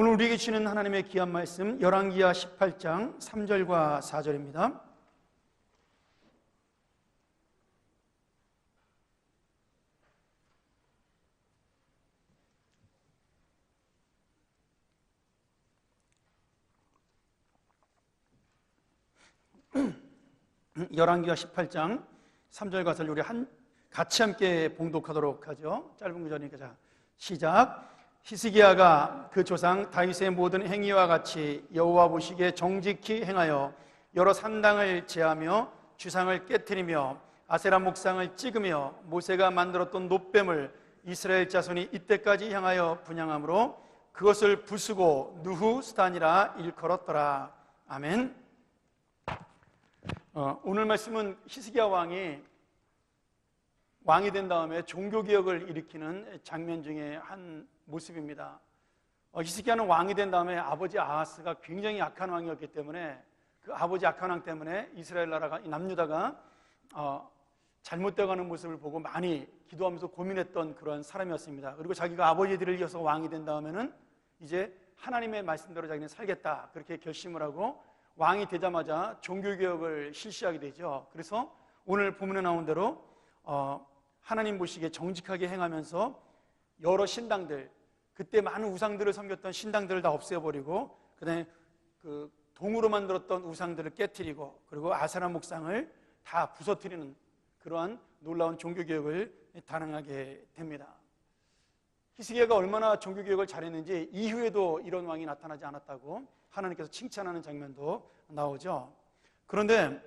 오늘 우리에게 주시는 하나님의 귀한 말씀 열왕기하 18장 3절과 4절입니다. 열왕기하 18장 3절과 4절 우리 같이 함께 봉독하도록 하죠. 짧은 구절이니까 자, 시작. 히스기야가 그 조상 다윗의 모든 행위와 같이 여호와 보시기에 정직히 행하여 여러 산당을 제하며 주상을 깨트리며 아세라 목상을 찍으며 모세가 만들었던 놋뱀을 이스라엘 자손이 이때까지 향하여 분향함으로 그것을 부수고 느후스탄이라 일컬었더라. 아멘. 오늘 말씀은 히스기야 왕이 된 다음에 종교개혁을 일으키는 장면 중에 한 모습입니다. 히스기야는 왕이 된 다음에 아버지 아하스가 굉장히 악한 왕이었기 때문에 그 아버지 악한 왕 때문에 이스라엘 나라가 남유다가 잘못되어가는 모습을 보고 많이 기도하면서 고민했던 그런 사람이었습니다. 그리고 자기가 아버지들을 이어서 왕이 된 다음에는 이제 하나님의 말씀대로 자기는 살겠다 그렇게 결심을 하고 왕이 되자마자 종교개혁을 실시하게 되죠. 그래서 오늘 본문에 나온 대로 하나님 보시기에 정직하게 행하면서 여러 신당들, 그때 많은 우상들을 섬겼던 신당들을 다 없애버리고 그다음에 그 동으로 만들었던 우상들을 깨트리고 그리고 아세라 목상을 다 부서뜨리는 그러한 놀라운 종교개혁을 단행하게 됩니다. 히스기야가 얼마나 종교개혁을 잘했는지 이후에도 이런 왕이 나타나지 않았다고 하나님께서 칭찬하는 장면도 나오죠. 그런데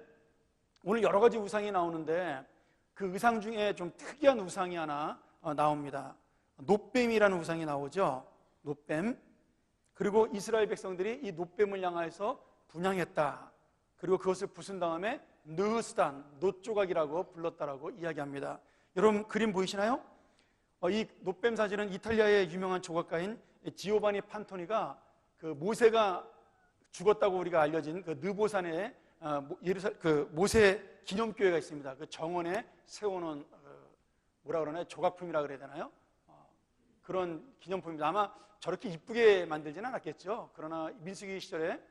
오늘 여러 가지 우상이 나오는데 그 우상 중에 좀 특이한 우상이 하나 나옵니다. 놋뱀이라는 우상이 나오죠. 놋뱀. 그리고 이스라엘 백성들이 이 놋뱀을 향하여서 분향했다. 그리고 그것을 부순 다음에 느흐스탄, 놋조각이라고 불렀다라고 이야기합니다. 여러분 그림 보이시나요? 이 놋뱀 사진은 이탈리아의 유명한 조각가인 지오바니 판토니가 그 모세가 죽었다고 우리가 알려진 그 느보산에 그 모세 기념교회가 있습니다. 그 정원에 세워놓은 뭐라 그러나요? 조각품이라 그래야 되나요? 그런 기념품입니다. 아마 저렇게 이쁘게 만들지는 않았겠죠. 그러나 민수기 시절에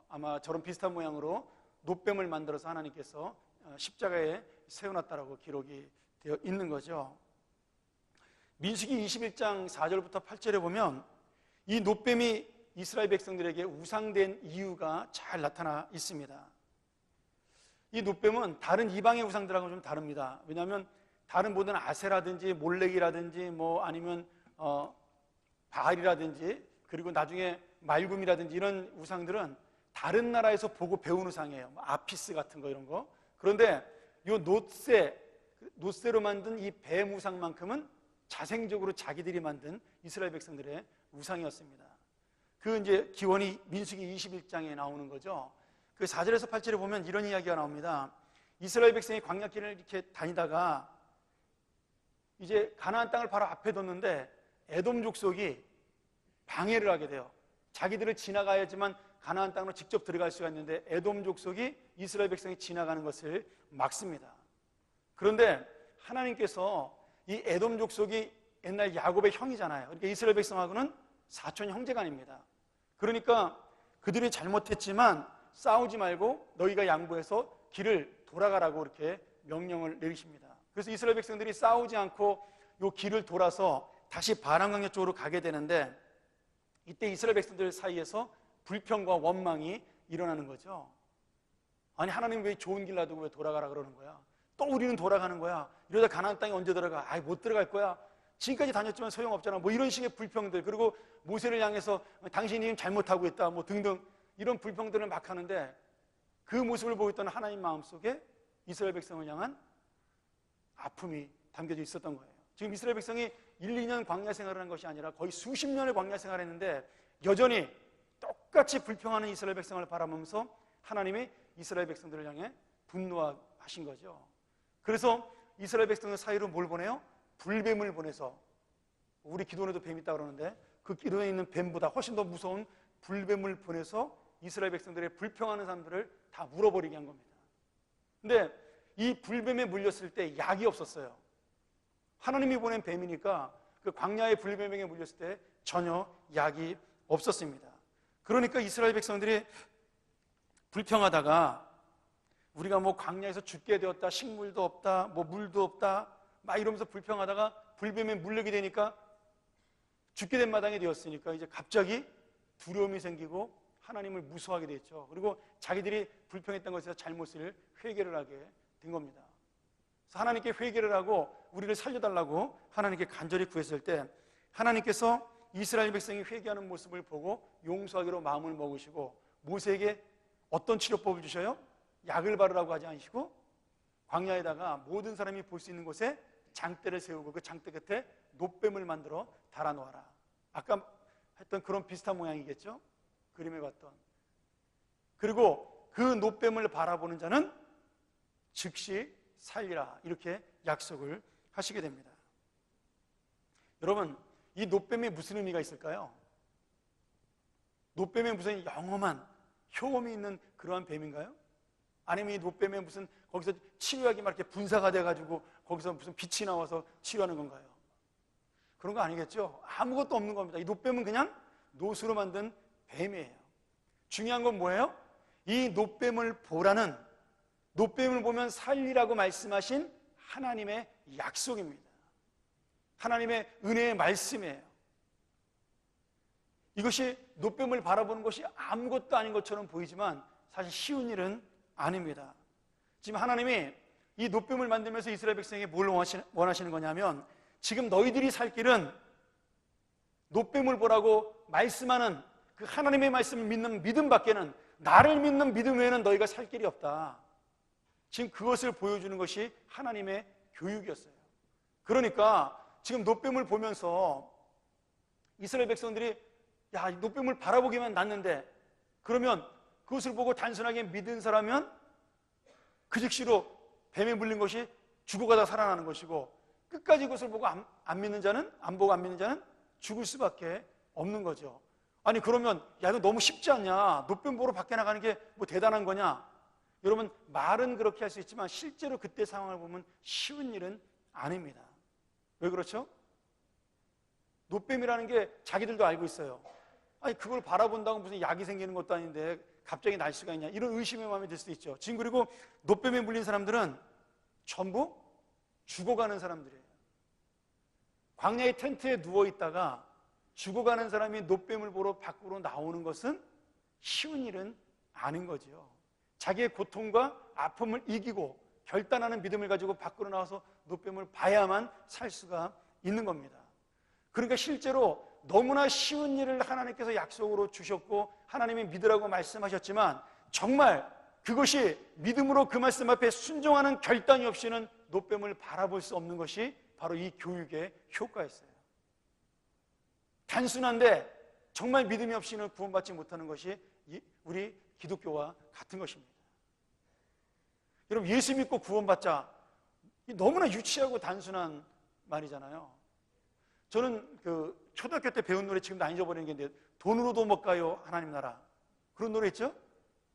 아마 저런 비슷한 모양으로 놋뱀을 만들어서 하나님께서 십자가에 세워놨다라고 기록이 되어 있는 거죠. 민수기 21장 4절부터 8절에 보면 이 놋뱀이 이스라엘 백성들에게 우상된 이유가 잘 나타나 있습니다. 이 놋뱀은 다른 이방의 우상들하고는 좀 다릅니다. 왜냐하면 다른 모든 아세라든지 몰렉이라든지 뭐 아니면 바알이라든지 그리고 나중에 말굼이라든지 이런 우상들은 다른 나라에서 보고 배운 우상이에요. 아피스 같은 거 이런 거. 그런데 이 놋새로 만든 이 뱀 우상만큼은 자생적으로 자기들이 만든 이스라엘 백성들의 우상이었습니다. 그 이제 기원이 민수기 21장에 나오는 거죠. 그 4절에서 8절에 보면 이런 이야기가 나옵니다. 이스라엘 백성이 광야길을 이렇게 다니다가 이제 가나안 땅을 바로 앞에 뒀는데 에돔 족속이 방해를 하게 돼요. 자기들을 지나가야지만 가나안 땅으로 직접 들어갈 수가 있는데 에돔 족속이 이스라엘 백성이 지나가는 것을 막습니다. 그런데 하나님께서 이 에돔 족속이 옛날 야곱의 형이잖아요. 그러니까 이스라엘 백성하고는 사촌 형제간입니다. 그러니까 그들이 잘못했지만 싸우지 말고 너희가 양보해서 길을 돌아가라고 이렇게 명령을 내리십니다. 그래서 이스라엘 백성들이 싸우지 않고 이 길을 돌아서 다시 바람강야 쪽으로 가게 되는데 이때 이스라엘 백성들 사이에서 불평과 원망이 일어나는 거죠. 아니 하나님 왜 좋은 길 놔두고 왜 돌아가라 그러는 거야? 또 우리는 돌아가는 거야. 이러다 가나안 땅에 언제 들어가? 아이 못 들어갈 거야. 지금까지 다녔지만 소용없잖아. 뭐 이런 식의 불평들, 그리고 모세를 향해서 당신이 잘못하고 있다 뭐 등등 이런 불평들을 막 하는데 그 모습을 보고 있던 하나님 마음속에 이스라엘 백성을 향한 아픔이 담겨져 있었던 거예요. 지금 이스라엘 백성이 1, 2년 광야 생활을 한 것이 아니라 거의 수십 년을 광야 생활을 했는데 여전히 똑같이 불평하는 이스라엘 백성을 바라보면서 하나님이 이스라엘 백성들을 향해 분노하신 거죠. 그래서 이스라엘 백성들 사이로 뭘 보내요? 불뱀을 보내서, 우리 기도원에도 뱀이 있다고 그러는데 그 기도에 있는 뱀보다 훨씬 더 무서운 불뱀을 보내서 이스라엘 백성들의 불평하는 사람들을 다 물어버리게 한 겁니다. 근데 이 불뱀에 물렸을 때 약이 없었어요. 하나님이 보낸 뱀이니까 그 광야의 불뱀에게 물렸을 때 전혀 약이 없었습니다. 그러니까 이스라엘 백성들이 불평하다가 우리가 뭐 광야에서 죽게 되었다, 식물도 없다, 뭐 물도 없다 막 이러면서 불평하다가 불뱀에 물리게 되니까 죽게 된 마당이 되었으니까 이제 갑자기 두려움이 생기고 하나님을 무서워하게 됐죠. 그리고 자기들이 불평했던 것에서 잘못을 회개를 하게 된 겁니다. 그래서 하나님께 회개를 하고 우리를 살려달라고 하나님께 간절히 구했을 때 하나님께서 이스라엘 백성이 회개하는 모습을 보고 용서하기로 마음을 먹으시고 모세에게 어떤 치료법을 주셔요? 약을 바르라고 하지 않으시고 광야에다가 모든 사람이 볼 수 있는 곳에 장대를 세우고 그 장대 끝에 놋뱀을 만들어 달아놓아라. 아까 했던 그런 비슷한 모양이겠죠? 그림에 봤던. 그리고 그 놋뱀을 바라보는 자는 즉시 살리라, 이렇게 약속을 하시게 됩니다. 여러분, 이 놋뱀에 무슨 의미가 있을까요? 놋뱀에 무슨 영험한 효험이 있는 그러한 뱀인가요? 아니면 이 놋뱀에 무슨 거기서 치료약이 막 이렇게 분사가 돼가지고 거기서 무슨 빛이 나와서 치료하는 건가요? 그런 거 아니겠죠? 아무것도 없는 겁니다. 이 놋뱀은 그냥 놋으로 만든 뱀이에요. 중요한 건 뭐예요? 이 놋뱀을 보라는, 놋뱀을 보면 살리라고 말씀하신 하나님의 약속입니다. 하나님의 은혜의 말씀이에요. 이것이 놋뱀을 바라보는 것이 아무것도 아닌 것처럼 보이지만 사실 쉬운 일은 아닙니다. 지금 하나님이 이 놋뱀을 만들면서 이스라엘 백성에게 뭘 원하시는 거냐면 지금 너희들이 살 길은 놋뱀을 보라고 말씀하는 그 하나님의 말씀을 믿는 믿음 밖에는, 나를 믿는 믿음 외에는 너희가 살 길이 없다. 지금 그것을 보여주는 것이 하나님의 교육이었어요. 그러니까 지금 놋뱀을 보면서 이스라엘 백성들이 야, 이 놋뱀을 바라보기만 났는데 그러면 그것을 보고 단순하게 믿은 사람은 그 즉시로 뱀에 물린 것이 죽어가다 살아나는 것이고, 끝까지 그것을 보고 안 믿는 자는, 안 보고 안 믿는 자는 죽을 수밖에 없는 거죠. 아니 그러면 야, 이거 너무 쉽지 않냐, 놋뱀 보러 밖에 나가는 게 뭐 대단한 거냐. 여러분, 말은 그렇게 할 수 있지만 실제로 그때 상황을 보면 쉬운 일은 아닙니다. 왜 그렇죠? 놋뱀이라는 게 자기들도 알고 있어요. 아니 그걸 바라본다고 무슨 약이 생기는 것도 아닌데 갑자기 날 수가 있냐, 이런 의심의 마음이 들 수도 있죠. 지금 그리고 놋뱀에 물린 사람들은 전부 죽어가는 사람들이에요. 광야의 텐트에 누워있다가 죽어가는 사람이 놋뱀을 보러 밖으로 나오는 것은 쉬운 일은 아닌 거죠. 자기의 고통과 아픔을 이기고 결단하는 믿음을 가지고 밖으로 나와서 놋뱀을 봐야만 살 수가 있는 겁니다. 그러니까 실제로 너무나 쉬운 일을 하나님께서 약속으로 주셨고 하나님이 믿으라고 말씀하셨지만 정말 그것이 믿음으로 그 말씀 앞에 순종하는 결단이 없이는 놋뱀을 바라볼 수 없는 것이 바로 이 교육의 효과였어요. 단순한데 정말 믿음이 없이는 구원받지 못하는 것이 우리 기독교와 같은 것입니다. 여러분, 예수 믿고 구원받자, 너무나 유치하고 단순한 말이잖아요. 저는 그 초등학교 때 배운 노래 지금도 안 잊어버리는 게 있는데, 돈으로도 못 가요 하나님 나라, 그런 노래 있죠?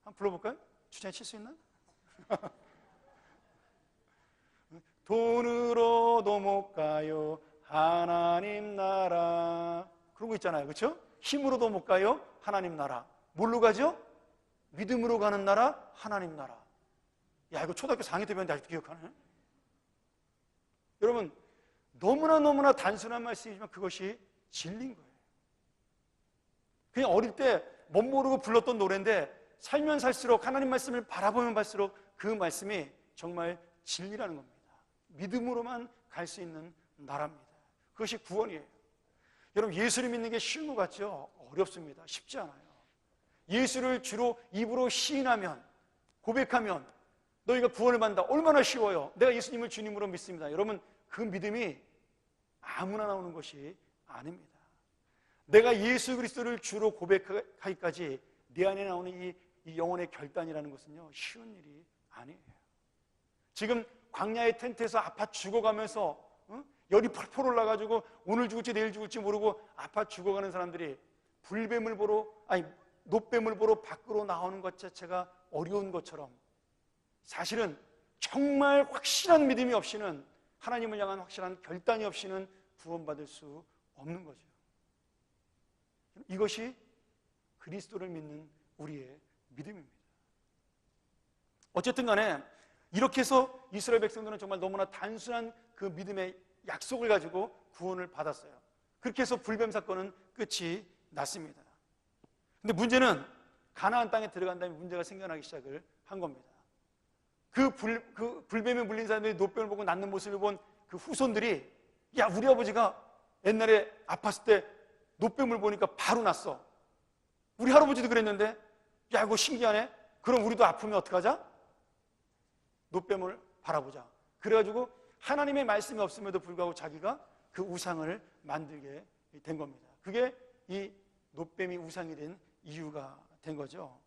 한번 불러볼까요? 주찬이 칠 수 있나? 돈으로도 못 가요 하나님 나라, 그런 거 있잖아요. 그렇죠? 힘으로도 못 가요 하나님 나라. 뭘로 가죠? 믿음으로 가는 나라, 하나님 나라. 야, 이거 초등학교 4학년 때 배웠는데 아직도 기억하네. 여러분, 너무나 단순한 말씀이지만 그것이 진리인 거예요. 그냥 어릴 때 못 모르고 불렀던 노래인데 살면 살수록, 하나님 말씀을 바라보면 볼수록 그 말씀이 정말 진리라는 겁니다. 믿음으로만 갈 수 있는 나라입니다. 그것이 구원이에요. 여러분, 예수를 믿는 게 쉬운 것 같죠? 어렵습니다. 쉽지 않아요. 예수를 주로 입으로 시인하면, 고백하면 너희가 구원을 받는다. 얼마나 쉬워요. 내가 예수님을 주님으로 믿습니다. 여러분, 그 믿음이 아무나 나오는 것이 아닙니다. 내가 예수 그리스도를 주로 고백하기까지 내 안에 나오는 이 영혼의 결단이라는 것은요, 쉬운 일이 아니에요. 지금 광야의 텐트에서 아파 죽어가면서 열이 펄펄 올라가지고 오늘 죽을지 내일 죽을지 모르고 아파 죽어가는 사람들이 불뱀을 보러, 아니 놋뱀을 보러 밖으로 나오는 것 자체가 어려운 것처럼, 사실은 정말 확실한 믿음이 없이는, 하나님을 향한 확실한 결단이 없이는 구원받을 수 없는 거죠. 이것이 그리스도를 믿는 우리의 믿음입니다. 어쨌든 간에 이렇게 해서 이스라엘 백성들은 정말 너무나 단순한 그 믿음의 약속을 가지고 구원을 받았어요. 그렇게 해서 불뱀 사건은 끝이 났습니다. 근데 문제는 가나안 땅에 들어간 다음에 문제가 생겨나기 시작을 한 겁니다. 그 불뱀에 물린 사람들이 노뱀을 보고 낫는 모습을 본 그 후손들이, 야, 우리 아버지가 옛날에 아팠을 때 노뱀을 보니까 바로 낫어. 우리 할아버지도 그랬는데, 야, 이거 신기하네. 그럼 우리도 아프면 어떡하자? 노뱀을 바라보자. 그래가지고 하나님의 말씀이 없음에도 불구하고 자기가 그 우상을 만들게 된 겁니다. 그게 이 노뱀이 우상이 된 이유가 된 거죠.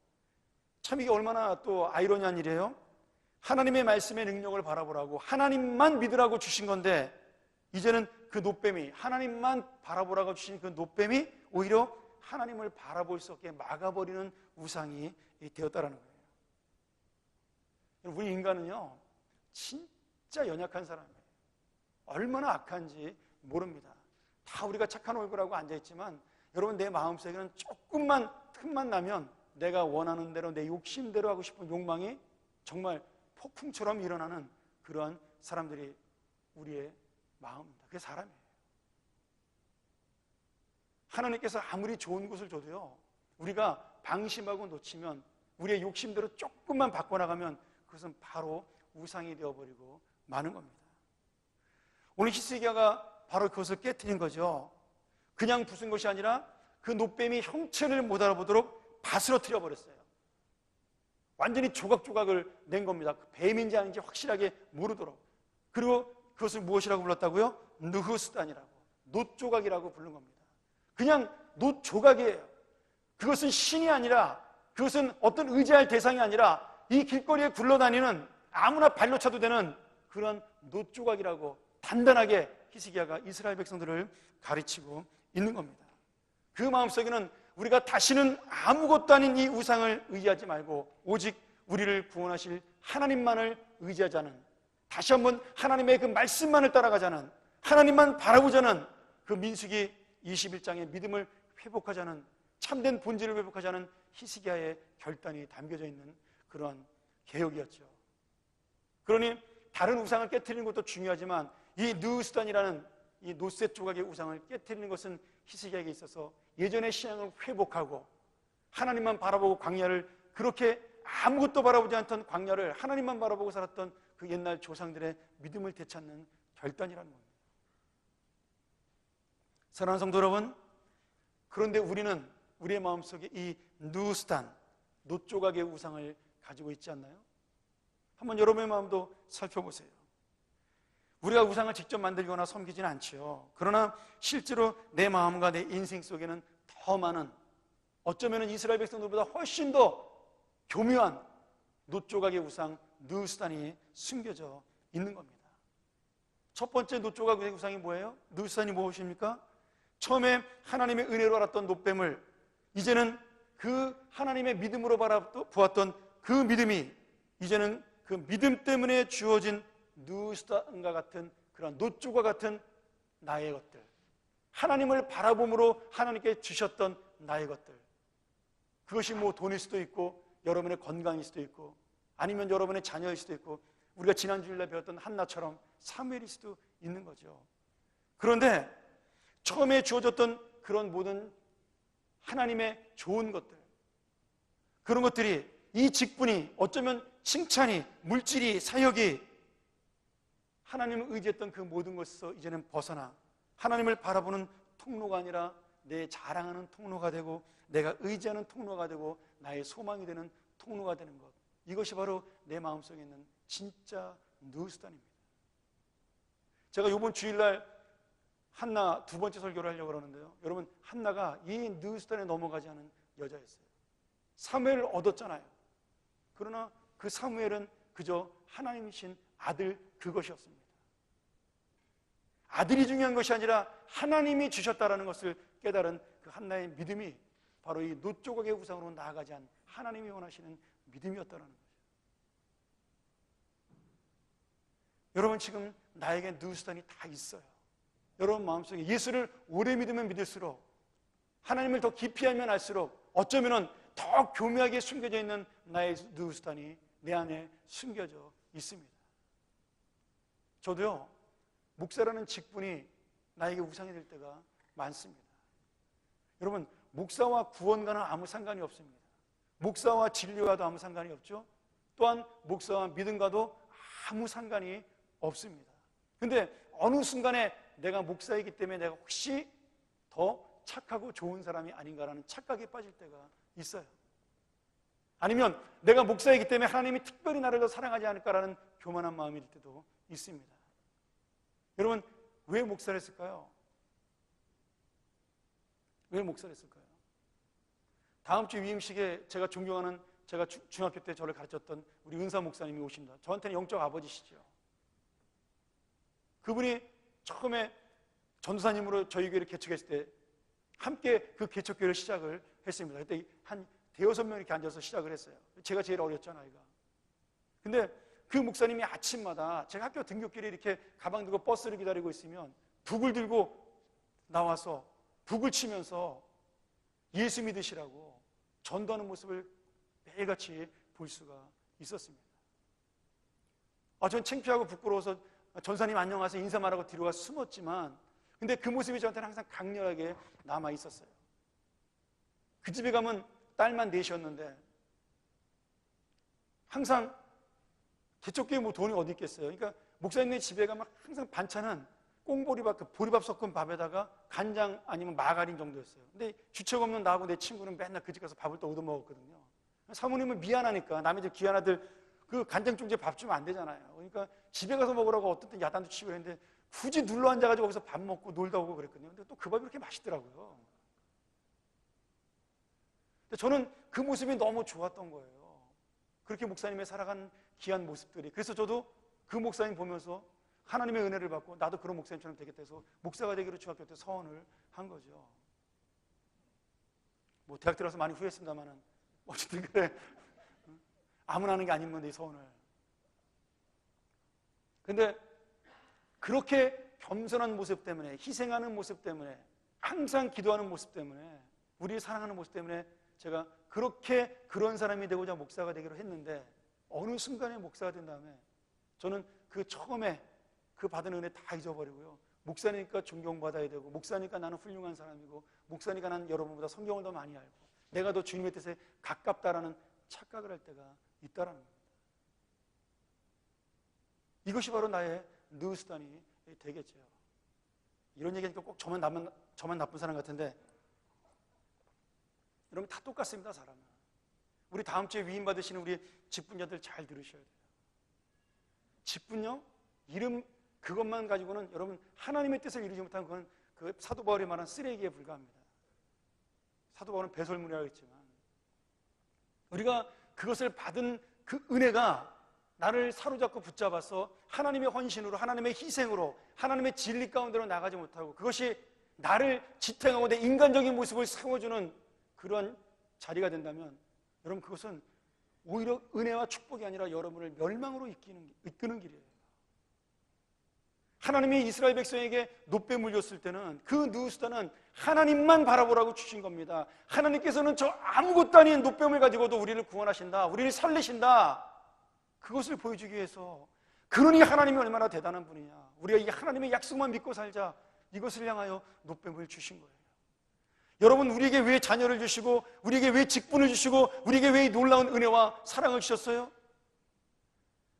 참 이게 얼마나 또 아이러니한 일이에요. 하나님의 말씀의 능력을 바라보라고 하나님만 믿으라고 주신 건데, 이제는 그 노뱀이, 하나님만 바라보라고 주신 그 노뱀이 오히려 하나님을 바라볼 수 없게 막아버리는 우상이 되었다라는 거예요. 우리 인간은요, 진짜 연약한 사람이에요. 얼마나 악한지 모릅니다. 다 우리가 착한 얼굴하고 앉아있지만, 여러분, 내 마음속에는 조금만 틈만 나면 내가 원하는 대로, 내 욕심대로 하고 싶은 욕망이 정말 폭풍처럼 일어나는 그러한 사람들이 우리의 마음입니다. 그게 사람이에요. 하나님께서 아무리 좋은 것을 줘도요, 우리가 방심하고 놓치면, 우리의 욕심대로 조금만 바꿔나가면 그것은 바로 우상이 되어버리고 마는 겁니다. 오늘 히스기야가 바로 그것을 깨트린 거죠. 그냥 부순 것이 아니라 그 노뱀이 형체를 못 알아보도록 바스러뜨려 버렸어요. 완전히 조각조각을 낸 겁니다. 뱀인지 아닌지 확실하게 모르도록. 그리고 그것을 무엇이라고 불렀다고요? 느흐스단이라고, 놋조각이라고 부른 겁니다. 그냥 놋조각이에요. 그것은 신이 아니라, 그것은 어떤 의지할 대상이 아니라 이 길거리에 굴러다니는 아무나 발로 차도 되는 그런 놋조각이라고 단단하게 히스기야가 이스라엘 백성들을 가르치고 있는 겁니다. 그 마음속에는 우리가 다시는 아무것도 아닌 이 우상을 의지하지 말고 오직 우리를 구원하실 하나님만을 의지하자는, 다시 한번 하나님의 그 말씀만을 따라가자는, 하나님만 바라보자는 그 민수기 21장의 믿음을 회복하자는, 참된 본질을 회복하자는 히스기야의 결단이 담겨져 있는 그러한 개혁이었죠. 그러니 다른 우상을 깨트리는 것도 중요하지만 이 느흐스단이라는 이 노셋 조각의 우상을 깨트리는 것은 히스기야에게 있어서 예전의 신앙을 회복하고 하나님만 바라보고 광야를, 그렇게 아무것도 바라보지 않던 광야를 하나님만 바라보고 살았던 그 옛날 조상들의 믿음을 되찾는 결단이라는 겁니다. 사랑하는 성도 여러분, 그런데 우리는 우리의 마음속에 이 느흐스단, 놋조각의 우상을 가지고 있지 않나요? 한번 여러분의 마음도 살펴보세요. 우리가 우상을 직접 만들거나 섬기지는 않지요. 그러나 실제로 내 마음과 내 인생 속에는 더 많은, 어쩌면 이스라엘 백성들보다 훨씬 더 교묘한 놋조각의 우상 느흐스단이 숨겨져 있는 겁니다. 첫 번째 놋조각의 우상이 뭐예요? 느흐스단이 무엇입니까? 처음에 하나님의 은혜로 알았던 놋뱀을 이제는 그 하나님의 믿음으로 바라보았던 그 믿음이 이제는 그 믿음 때문에 주어진 느흐스단과 같은 그런 놋조각 같은 나의 것들, 하나님을 바라봄으로 하나님께 주셨던 나의 것들, 그것이 뭐 돈일 수도 있고 여러분의 건강일 수도 있고 아니면 여러분의 자녀일 수도 있고 우리가 지난 주일날 배웠던 한나처럼 사무엘일 수도 있는 거죠. 그런데 처음에 주어졌던 그런 모든 하나님의 좋은 것들, 그런 것들이, 이 직분이, 어쩌면 칭찬이, 물질이, 사역이 하나님을 의지했던 그 모든 것에서 이제는 벗어나 하나님을 바라보는 통로가 아니라 내 자랑하는 통로가 되고 내가 의지하는 통로가 되고 나의 소망이 되는 통로가 되는 것, 이것이 바로 내 마음속에 있는 진짜 느흐스단입니다. 제가 이번 주일날 한나 두 번째 설교를 하려고 그러는데요, 여러분, 한나가 이 느흐스단에 넘어가지 않은 여자였어요. 사무엘을 얻었잖아요. 그러나 그 사무엘은 그저 하나님이신 아들 그것이었습니다. 아들이 중요한 것이 아니라 하나님이 주셨다라는 것을 깨달은 그 한나의 믿음이 바로 이 놋조각의 우상으로 나아가지 않은 하나님이 원하시는 믿음이었다는 거죠. 여러분, 지금 나에게 느흐스단이 다 있어요. 여러분 마음속에 예수를 오래 믿으면 믿을수록, 하나님을 더 깊이 알면 알수록 어쩌면은 더 교묘하게 숨겨져 있는 나의 느우스탄이 내 안에 숨겨져 있습니다. 저도요, 목사라는 직분이 나에게 우상이 될 때가 많습니다. 여러분, 목사와 구원과는 아무 상관이 없습니다. 목사와 진리와도 아무 상관이 없죠. 또한 목사와 믿음과도 아무 상관이 없습니다. 근데 어느 순간에 내가 목사이기 때문에 내가 혹시 더 착하고 좋은 사람이 아닌가라는 착각에 빠질 때가 있어요. 아니면 내가 목사이기 때문에 하나님이 특별히 나를 더 사랑하지 않을까라는 교만한 마음이 들 때도 있습니다. 여러분, 왜 목사를 했을까요? 왜 목사를 했을까요? 다음 주 위임식에 제가 존경하는, 제가 중학교 때 저를 가르쳤던 우리 은사 목사님이 오십니다. 저한테는 영적 아버지시죠. 그분이 처음에 전도사님으로 저희 교회를 개척했을 때 함께 그 개척교회를 시작을 했습니다. 그때 한 대여섯 명 이렇게 앉아서 시작을 했어요. 제가 제일 어렸죠, 나이가. 근데 그 목사님이 아침마다 제가 학교 등굣길에 이렇게 가방 들고 버스를 기다리고 있으면 북을 들고 나와서 북을 치면서 예수 믿으시라고 전도하는 모습을 매일같이 볼 수가 있었습니다. 전 창피하고 부끄러워서 전사님 안녕하세요 인사만 하고 뒤로 가서 숨었지만, 근데 그 모습이 저한테는 항상 강렬하게 남아 있었어요. 그 집에 가면 딸만 넷이었는데 항상 개척교회 뭐 돈이 어디 있겠어요. 그러니까 목사님네 집에 가면 항상 반찬은 꽁보리밥, 그 보리밥 섞은 밥에다가 간장 아니면 마가린 정도였어요. 근데 주책 없는 나하고 내 친구는 맨날 그 집 가서 밥을 또 얻어 먹었거든요. 사모님은 미안하니까 남의 집 귀한 아들 그 간장종지에 밥 주면 안 되잖아요. 그러니까 집에 가서 먹으라고 어떤 때 야단도 치고 했는데 굳이 눌러 앉아가지고 거기서 밥 먹고 놀다 오고 그랬거든요. 근데 또 그 밥이 그렇게 맛있더라고요. 근데 저는 그 모습이 너무 좋았던 거예요. 그렇게 목사님의 살아간 귀한 모습들이. 그래서 저도 그 목사님 보면서 하나님의 은혜를 받고 나도 그런 목사님처럼 되겠다 해서 목사가 되기로 중학교 때 서원을 한 거죠. 뭐 대학 들어서 많이 후회했습니다만은 어쨌든 그래, 아무나 하는 게 아닌 건데 이 서원을. 근데 그렇게 겸손한 모습 때문에, 희생하는 모습 때문에, 항상 기도하는 모습 때문에, 우리 사랑하는 모습 때문에 제가 그렇게 그런 사람이 되고자 목사가 되기로 했는데, 어느 순간에 목사가 된 다음에 저는 그 처음에 그 받은 은혜 다 잊어버리고요, 목사니까 존경받아야 되고, 목사니까 나는 훌륭한 사람이고, 목사니까 나는 여러분보다 성경을 더 많이 알고 내가 더 주님의 뜻에 가깝다라는 착각을 할 때가 있다라는 겁니다. 이것이 바로 나의 느우스단이 되겠죠. 이런 얘기하니까 꼭 저만 나쁜 사람 같은데, 여러분 다 똑같습니다. 사람은. 우리 다음 주에 위임 받으시는 우리 직분자들 잘 들으셔야 돼요. 직분요, 이름 그것만 가지고는 여러분 하나님의 뜻을 이루지 못한 그건 그 사도 바울이 말한 쓰레기에 불과합니다. 사도 바울은 배설물이라고 했지만, 우리가 그것을 받은 그 은혜가 나를 사로잡고 붙잡아서 하나님의 헌신으로, 하나님의 희생으로, 하나님의 진리 가운데로 나가지 못하고 그것이 나를 지탱하고 내 인간적인 모습을 세워주는 그런 자리가 된다면, 여러분 그것은 오히려 은혜와 축복이 아니라 여러분을 멸망으로 이끄는 길이에요. 하나님이 이스라엘 백성에게 노뱀을 줬을 때는 그 느우스단은 하나님만 바라보라고 주신 겁니다. 하나님께서는 저 아무것도 아닌 노뱀을 가지고도 우리를 구원하신다, 우리를 살리신다, 그것을 보여주기 위해서, 그러니 하나님이 얼마나 대단한 분이냐, 우리가 이 하나님의 약속만 믿고 살자, 이것을 향하여 노뱀을 주신 거예요. 여러분, 우리에게 왜 자녀를 주시고, 우리에게 왜 직분을 주시고, 우리에게 왜 이 놀라운 은혜와 사랑을 주셨어요?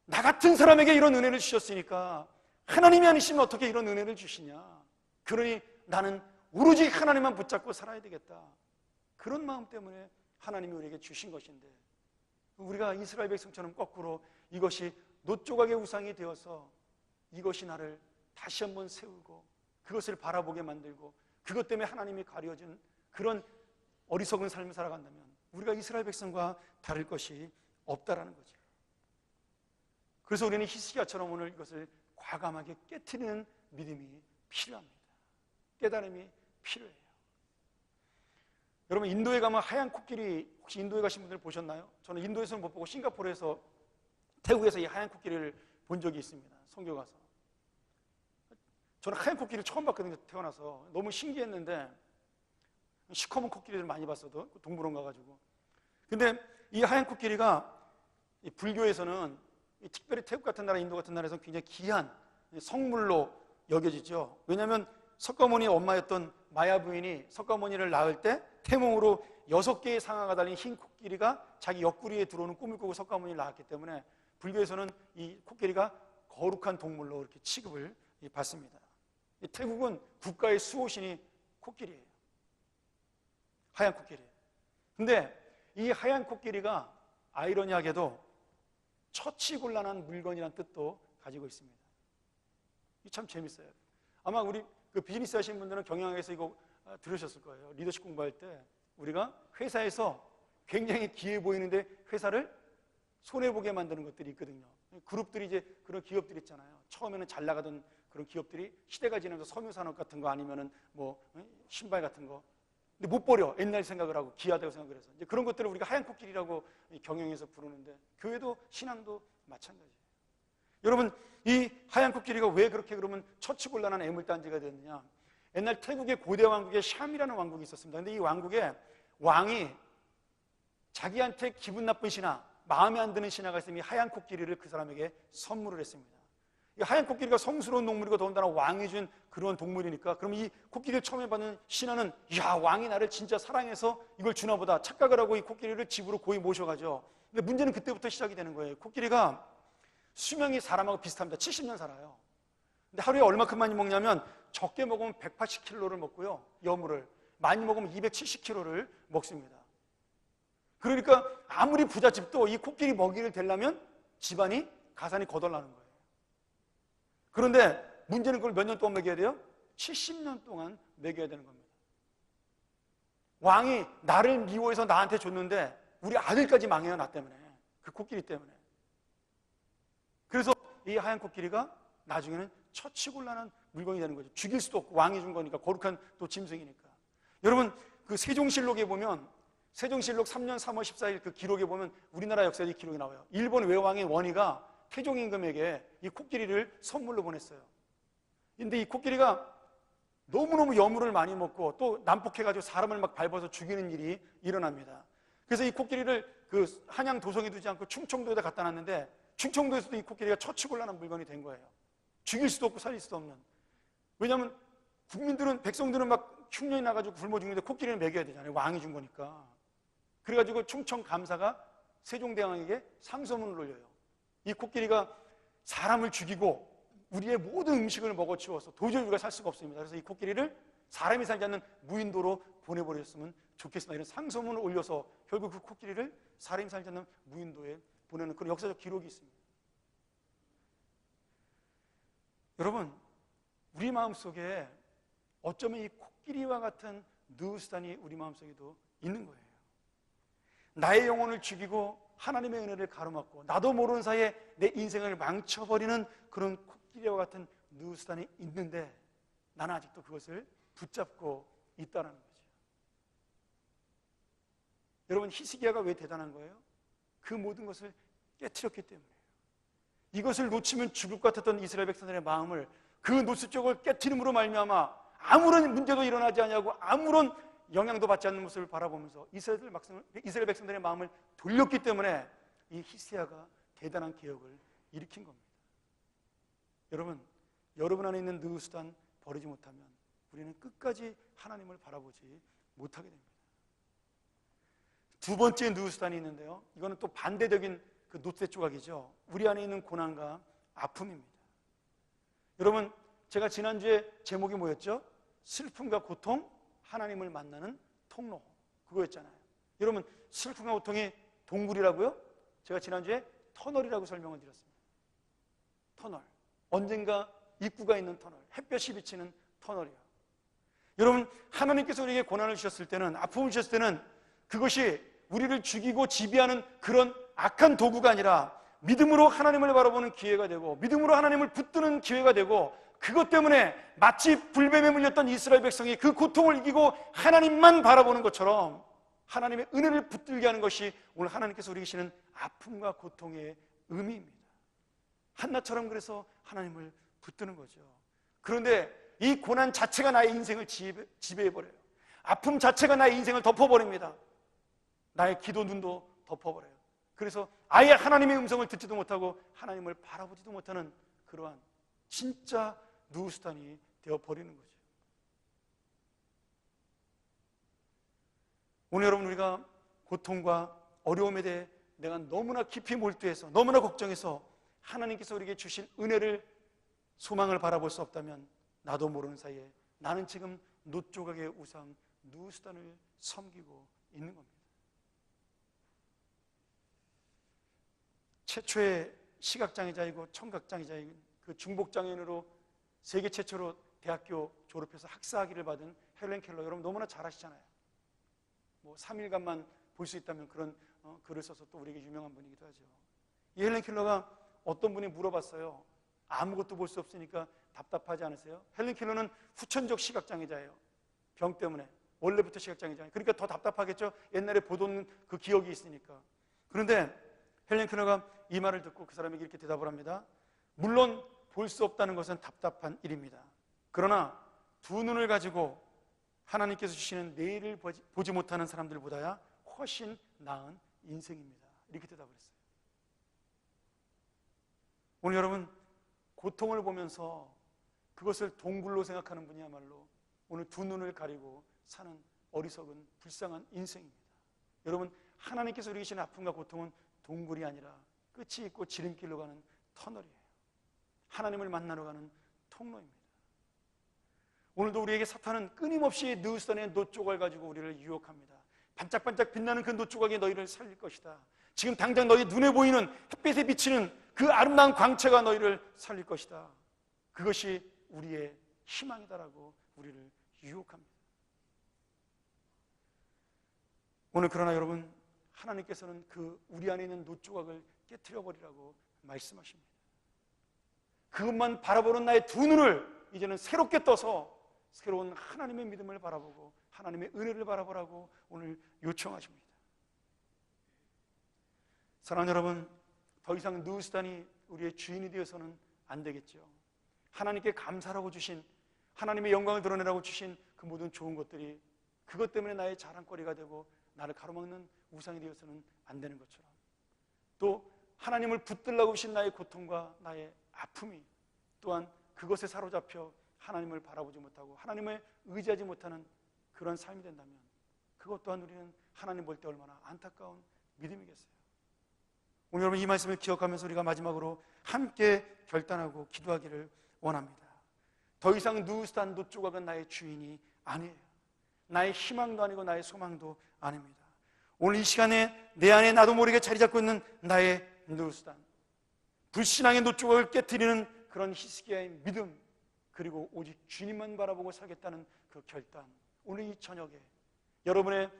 나 같은 사람에게 이런 은혜를 주셨으니까 하나님이 아니시면 어떻게 이런 은혜를 주시냐, 그러니 나는 오로지 하나님만 붙잡고 살아야 되겠다, 그런 마음 때문에 하나님이 우리에게 주신 것인데, 우리가 이스라엘 백성처럼 거꾸로 이것이 노조각의 우상이 되어서 이것이 나를 다시 한번 세우고 그것을 바라보게 만들고 그것 때문에 하나님이 가려진 그런 어리석은 삶을 살아간다면 우리가 이스라엘 백성과 다를 것이 없다라는 거죠. 그래서 우리는 히스기야처럼 오늘 이것을 과감하게 깨트리는 믿음이 필요합니다. 깨달음이 필요해요. 여러분, 인도에 가면 하얀 코끼리, 혹시 인도에 가신 분들 보셨나요? 저는 인도에서는 못 보고 싱가포르에서, 태국에서 이 하얀 코끼리를 본 적이 있습니다. 선교 가서. 저는 하얀 코끼리를 처음 봤거든요. 태어나서. 너무 신기했는데, 시커먼 코끼리를 많이 봤어도 동물원 가가지고. 근데 이 하얀 코끼리가 이 불교에서는 특별히 태국 같은 나라, 인도 같은 나라에서 굉장히 귀한 성물로 여겨지죠. 왜냐하면 석가모니 엄마였던 마야 부인이 석가모니를 낳을 때 태몽으로 6개의 상아가 달린 흰 코끼리가 자기 옆구리에 들어오는 꿈을 꾸고 석가모니를 낳았기 때문에 불교에서는 이 코끼리가 거룩한 동물로 이렇게 취급을 받습니다. 태국은 국가의 수호신이 코끼리예요. 하얀 코끼리. 근데 이 하얀 코끼리가 아이러니하게도 처치곤란한 물건이라는 뜻도 가지고 있습니다. 이게 참 재밌어요. 아마 우리 그 비즈니스 하시는 분들은 경영학에서 이거 들으셨을 거예요. 리더십 공부할 때 우리가 회사에서 굉장히 귀해 보이는데 회사를 손해보게 만드는 것들이 있거든요. 그룹들이 이제 그런 기업들이 있잖아요. 처음에는 잘 나가던 그런 기업들이 시대가 지나면서 섬유산업 같은 거 아니면은 뭐 신발 같은 거, 근데 못 버려. 옛날 생각을 하고 귀하다고 생각을 해서 이제 그런 것들을 우리가 하얀 코끼리라고 경영에서 부르는데 교회도 신앙도 마찬가지예요. 여러분, 이 하얀 코끼리가 왜 그렇게 그러면 처치곤란한 애물단지가 됐느냐? 옛날 태국의 고대 왕국에 샴이라는 왕국이 있었습니다. 근데 이 왕국에 왕이 자기한테 기분 나쁜 신하, 마음에 안 드는 신하가 있으면 이 하얀 코끼리를 그 사람에게 선물을 했습니다. 이 하얀 코끼리가 성스러운 동물이고 더군다나 왕이 준 그런 동물이니까 그럼 이 코끼리를 처음에 받는 신하는 야, 왕이 나를 진짜 사랑해서 이걸 주나 보다 착각을 하고 이 코끼리를 집으로 고이 모셔가죠. 근데 문제는 그때부터 시작이 되는 거예요. 코끼리가 수명이 사람하고 비슷합니다. 70년 살아요. 근데 하루에 얼마큼 많이 먹냐면 적게 먹으면 180kg를 먹고요, 여물을 많이 먹으면 270kg를 먹습니다. 그러니까 아무리 부잣집도 이 코끼리 먹이를 대려면 집안이 가산이 거덜나는 거예요. 그런데 문제는 그걸 몇 년 동안 먹여야 돼요? 70년 동안 먹여야 되는 겁니다. 왕이 나를 미워해서 나한테 줬는데 우리 아들까지 망해요, 나 때문에. 그 코끼리 때문에. 그래서 이 하얀 코끼리가 나중에는 처치곤란한 물건이 되는 거죠. 죽일 수도 없고 왕이 준 거니까, 거룩한 또 짐승이니까. 여러분, 그 세종실록에 보면, 세종실록 3년 3월 14일 그 기록에 보면 우리나라 역사의 기록이 나와요. 일본 외왕의 원희가 태종 임금에게 이 코끼리를 선물로 보냈어요. 근데 이 코끼리가 너무너무 여물을 많이 먹고 또 난폭해가지고 사람을 막 밟아서 죽이는 일이 일어납니다. 그래서 이 코끼리를 그 한양 도성에 두지 않고 충청도에다 갖다 놨는데 충청도에서도 이 코끼리가 처치곤란한 물건이 된 거예요. 죽일 수도 없고 살릴 수도 없는. 왜냐하면 국민들은, 백성들은 막 흉년이 나가지고 굶어 죽는데 코끼리는 먹여야 되잖아요. 왕이 준 거니까. 그래가지고 충청 감사가 세종대왕에게 상소문을 올려요. 이 코끼리가 사람을 죽이고 우리의 모든 음식을 먹어치워서 도저히 우리가 살 수가 없습니다. 그래서 이 코끼리를 사람이 살지 않는 무인도로 보내버렸으면 좋겠습니다. 이런 상소문을 올려서 결국 그 코끼리를 사람이 살지 않는 무인도에 보내는 그런 역사적 기록이 있습니다. 여러분, 우리 마음속에 어쩌면 이 코끼리와 같은 누수단이 우리 마음속에도 있는 거예요. 나의 영혼을 죽이고 하나님의 은혜를 가로막고 나도 모르는 사이에 내 인생을 망쳐버리는 그런 코끼리와 같은 누수단이 있는데 나는 아직도 그것을 붙잡고 있다는 거죠. 여러분, 히스기야가 왜 대단한 거예요? 그 모든 것을 깨트렸기 때문이에요. 이것을 놓치면 죽을 것 같았던 이스라엘 백성들의 마음을 그 노수 쪽을 깨트림으로 말미암아 아무런 문제도 일어나지 않냐고 아무런 영향도 받지 않는 모습을 바라보면서 이스라엘 백성들의 마음을 돌렸기 때문에 이 히스기야가 대단한 개혁을 일으킨 겁니다. 여러분 안에 있는 느수단 버리지 못하면 우리는 끝까지 하나님을 바라보지 못하게 됩니다. 두 번째 느수단이 있는데요, 이거는 또 반대적인 그 놋대 조각이죠. 우리 안에 있는 고난과 아픔입니다. 여러분, 제가 지난주에 제목이 뭐였죠? 슬픔과 고통, 하나님을 만나는 통로, 그거였잖아요. 여러분, 슬픔과 고통이 동굴이라고요? 제가 지난주에 터널이라고 설명을 드렸습니다. 터널, 언젠가 입구가 있는 터널, 햇볕이 비치는 터널이요. 여러분, 하나님께서 우리에게 고난을 주셨을 때는, 아픔을 주셨을 때는 그것이 우리를 죽이고 지배하는 그런 악한 도구가 아니라 믿음으로 하나님을 바라보는 기회가 되고 믿음으로 하나님을 붙드는 기회가 되고, 그것 때문에 마치 불뱀에 물렸던 이스라엘 백성이 그 고통을 이기고 하나님만 바라보는 것처럼 하나님의 은혜를 붙들게 하는 것이 오늘 하나님께서 우리에게 주시는 아픔과 고통의 의미입니다. 한나처럼 그래서 하나님을 붙드는 거죠. 그런데 이 고난 자체가 나의 인생을 지배해버려요. 아픔 자체가 나의 인생을 덮어버립니다. 나의 기도 눈도 덮어버려요. 그래서 아예 하나님의 음성을 듣지도 못하고 하나님을 바라보지도 못하는 그러한 진짜 누우스단이 되어버리는 거죠. 오늘 여러분, 우리가 고통과 어려움에 대해 내가 너무나 깊이 몰두해서 너무나 걱정해서 하나님께서 우리에게 주신 은혜를, 소망을 바라볼 수 없다면 나도 모르는 사이에 나는 지금 놋조각의 우상 누우스단을 섬기고 있는 겁니다. 최초의 시각장애자이고 청각장애자인 그 중복장애인으로 세계 최초로 대학교 졸업해서 학사학위를 받은 헬렌 켈러, 여러분 너무나 잘 아시잖아요. 3일간만 볼 수 있다면 그런 글을 써서 또 우리에게 유명한 분이기도 하죠. 이 헬렌 켈러가 어떤 분이 물어봤어요. 아무것도 볼 수 없으니까 답답하지 않으세요? 헬렌 켈러는 후천적 시각장애자예요. 병 때문에. 원래부터 시각장애자예요. 그러니까 더 답답하겠죠. 옛날에 보던 그 기억이 있으니까. 그런데 헬렌 켈러가 이 말을 듣고 그 사람에게 이렇게 대답을 합니다. 물론 볼 수 없다는 것은 답답한 일입니다. 그러나 두 눈을 가지고 하나님께서 주시는 내일을 보지 못하는 사람들보다야 훨씬 나은 인생입니다. 이렇게 대답을 했어요. 오늘 여러분, 고통을 보면서 그것을 동굴로 생각하는 분이야말로 오늘 두 눈을 가리고 사는 어리석은 불쌍한 인생입니다. 여러분, 하나님께서 우리에게 주신 아픔과 고통은 동굴이 아니라 끝이 있고 지름길로 가는 터널이에요. 하나님을 만나러 가는 통로입니다. 오늘도 우리에게 사탄은 끊임없이 누우스단의 놋조각을 가지고 우리를 유혹합니다. 반짝반짝 빛나는 그 놋조각이 너희를 살릴 것이다. 지금 당장 너희 눈에 보이는 햇빛에 비치는 그 아름다운 광채가 너희를 살릴 것이다. 그것이 우리의 희망이다라고 우리를 유혹합니다. 오늘 그러나 여러분, 하나님께서는 그 우리 안에 있는 놋조각을 깨트려버리라고 말씀하십니다. 그것만 바라보는 나의 두 눈을 이제는 새롭게 떠서 새로운 하나님의 믿음을 바라보고 하나님의 은혜를 바라보라고 오늘 요청하십니다. 사랑하는 여러분, 더 이상 누우스단이 우리의 주인이 되어서는 안 되겠죠. 하나님께 감사라고 주신, 하나님의 영광을 드러내라고 주신 그 모든 좋은 것들이 그것 때문에 나의 자랑거리가 되고 나를 가로막는 우상이 되어서는 안 되는 것처럼, 또 하나님을 붙들라고 주신 나의 고통과 나의 아픔이 또한 그것에 사로잡혀 하나님을 바라보지 못하고 하나님을 의지하지 못하는 그런 삶이 된다면 그것 또한 우리는 하나님 볼 때 얼마나 안타까운 믿음이겠어요. 오늘 여러분, 이 말씀을 기억하면서 우리가 마지막으로 함께 결단하고 기도하기를 원합니다. 더 이상 누우스단 놋조각은 나의 주인이 아니에요. 나의 희망도 아니고 나의 소망도 아닙니다. 오늘 이 시간에 내 안에 나도 모르게 자리 잡고 있는 나의 누우스단, 불신앙의 놋조각을 깨트리는 그런 히스기야의 믿음, 그리고 오직 주님만 바라보고 살겠다는 그 결단, 오늘 이 저녁에 여러분의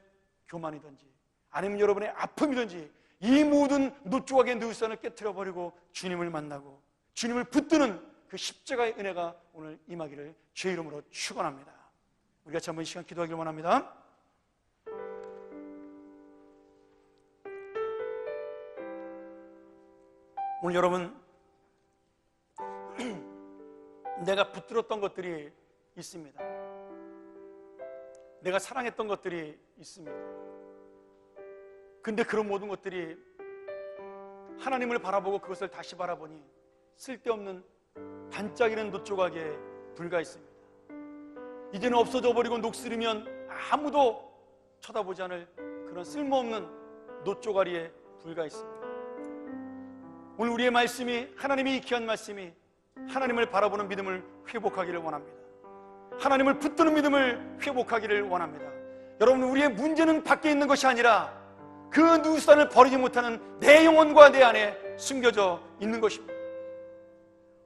교만이든지 아니면 여러분의 아픔이든지 이 모든 놋조각의 누우스단을 깨트려버리고 주님을 만나고 주님을 붙드는 그 십자가의 은혜가 오늘 임하기를 주의 이름으로 축원합니다. 우리 같이 한번 이 시간 기도하기를 원합니다. 오늘 여러분, 내가 붙들었던 것들이 있습니다. 내가 사랑했던 것들이 있습니다. 근데 그런 모든 것들이 하나님을 바라보고 그것을 다시 바라보니 쓸데없는 반짝이는 놋조각에 불과했습니다. 이제는 없어져 버리고 녹슬으면 아무도 쳐다보지 않을 그런 쓸모없는 놋조가리에 불과했습니다. 오늘 우리의 말씀이, 하나님의 이 귀한 말씀이 하나님을 바라보는 믿음을 회복하기를 원합니다. 하나님을 붙드는 믿음을 회복하기를 원합니다. 여러분, 우리의 문제는 밖에 있는 것이 아니라 그 누우스단을 버리지 못하는 내 영혼과 내 안에 숨겨져 있는 것입니다.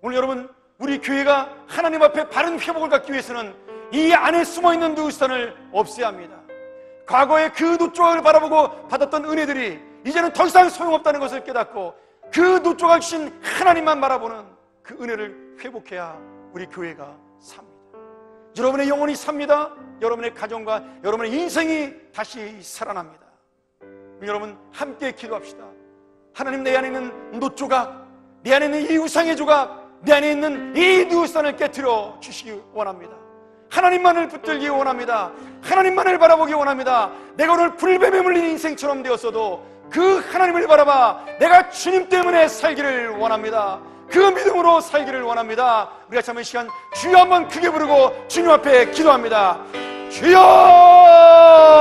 오늘 여러분, 우리 교회가 하나님 앞에 바른 회복을 갖기 위해서는 이 안에 숨어있는 누우스단을 없애야 합니다. 과거에 그 놋조각을 바라보고 받았던 은혜들이 이제는 더 이상 소용없다는 것을 깨닫고 그 놋조각 주신 하나님만 바라보는 그 은혜를 회복해야 우리 교회가 삽니다. 여러분의 영혼이 삽니다. 여러분의 가정과 여러분의 인생이 다시 살아납니다. 여러분, 함께 기도합시다. 하나님, 내 안에 있는 놋조각, 내 안에 있는 이 우상의 조각, 내 안에 있는 이 누우스단을 깨트려 주시기 원합니다. 하나님만을 붙들기 원합니다. 하나님만을 바라보기 원합니다. 내가 오늘 불뱀에 물린 인생처럼 되었어도 그 하나님을 바라봐 내가 주님 때문에 살기를 원합니다. 그 믿음으로 살기를 원합니다. 우리가 참 이 시간 주여 한번 크게 부르고 주님 앞에 기도합니다. 주여!